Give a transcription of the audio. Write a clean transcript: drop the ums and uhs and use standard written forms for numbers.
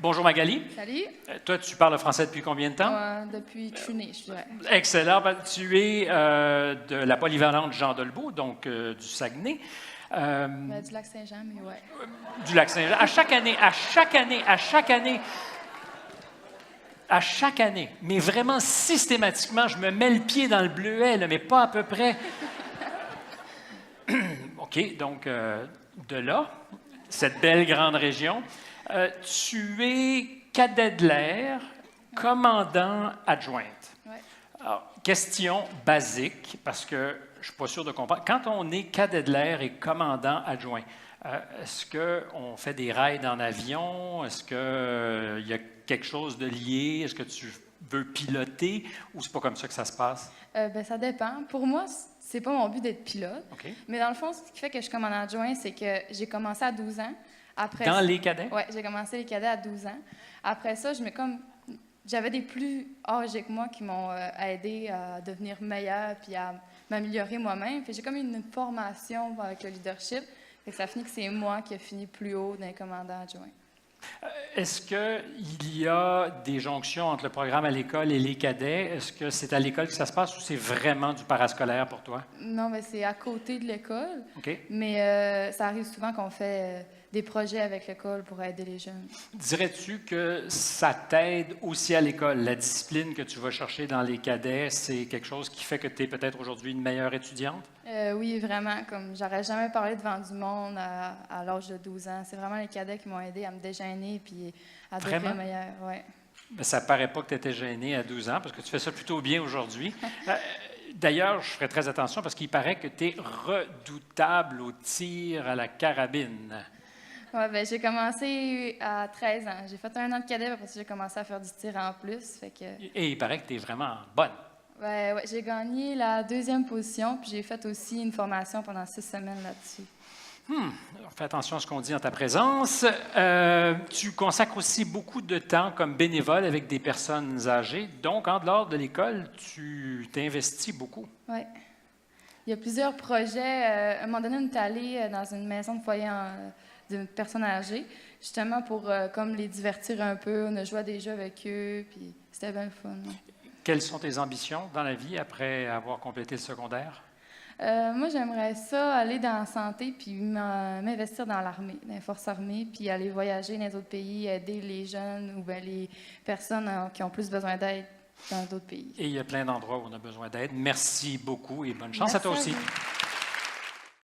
Bonjour Magali. Salut. Toi, tu parles le français depuis combien de temps? Depuis que je suis née, je dirais. Excellent. Ben, tu es de la polyvalente Jean Dolbeau, donc du Saguenay. Du Lac-Saint-Jean, mais ouais. Du Lac-Saint-Jean. À chaque année, mais vraiment systématiquement, je me mets le pied dans le bleuet, là, mais pas à peu près. OK, donc de là, cette belle grande région, tu es cadet de l'air, commandant adjointe. Ouais. Alors, question basique, parce que je ne suis pas sûr de comprendre. Quand on est cadet de l'air et commandant adjoint, est-ce qu'on fait des raids en avion? Est-ce qu'il y a quelque chose de lié? Est-ce que tu veux piloter ou c'est pas comme ça que ça se passe? Ça dépend. Pour moi, c'est pas mon but d'être pilote. OK. Mais dans le fond, ce qui fait que je suis commandant adjoint, c'est que j'ai commencé à 12 ans. Après Dans les cadets? Oui, j'ai commencé les cadets à 12 ans. Après ça, j'avais des plus âgés que moi qui m'ont aidé à devenir meilleure puis à m'améliorer moi-même. Puis j'ai comme une formation avec le leadership. Fait que ça finit que c'est moi qui ai fini plus haut d'un commandant adjoint. Est-ce qu'il y a des jonctions entre le programme à l'école et les cadets? Est-ce que c'est à l'école que ça se passe ou c'est vraiment du parascolaire pour toi? Non, mais c'est à côté de l'école. OK. Mais ça arrive souvent qu'on fait des projets avec l'école pour aider les jeunes. Dirais-tu que ça t'aide aussi à l'école? La discipline que tu vas chercher dans les cadets, c'est quelque chose qui fait que tu es peut-être aujourd'hui une meilleure étudiante? Oui, vraiment. Comme j'aurais jamais parlé devant du monde à l'âge de 12 ans. C'est vraiment les cadets qui m'ont aidé à me dégêner puis à devenir meilleure. Ouais. Mais ça ne paraît pas que tu étais gênée à 12 ans parce que tu fais ça plutôt bien aujourd'hui. D'ailleurs, je ferai très attention parce qu'il paraît que tu es redoutable au tir à la carabine. Oui, j'ai commencé à 13 ans. J'ai fait un an de cadet, après ça, j'ai commencé à faire du tir en plus. Fait que... Et il paraît que tu es vraiment bonne. Ouais, j'ai gagné la 2e position, puis j'ai fait aussi une formation pendant 6 semaines là-dessus. Fais attention à ce qu'on dit en ta présence. Tu consacres aussi beaucoup de temps comme bénévole avec des personnes âgées. Donc, en dehors de l'école, tu t'investis beaucoup. Oui. Il y a plusieurs projets. À un moment donné, on est allé dans une maison de foyer de personnes âgées, justement pour comme les divertir un peu. On a joué à des jeux avec eux, puis c'était bien le fun. Quelles sont tes ambitions dans la vie après avoir complété le secondaire? Moi, j'aimerais ça aller dans la santé puis m'investir dans l'armée, dans les forces armées, puis aller voyager dans les autres pays, aider les jeunes ou bien les personnes qui ont plus besoin d'aide dans d'autres pays. Et il y a plein d'endroits où on a besoin d'aide. Merci beaucoup et bonne chance à toi aussi.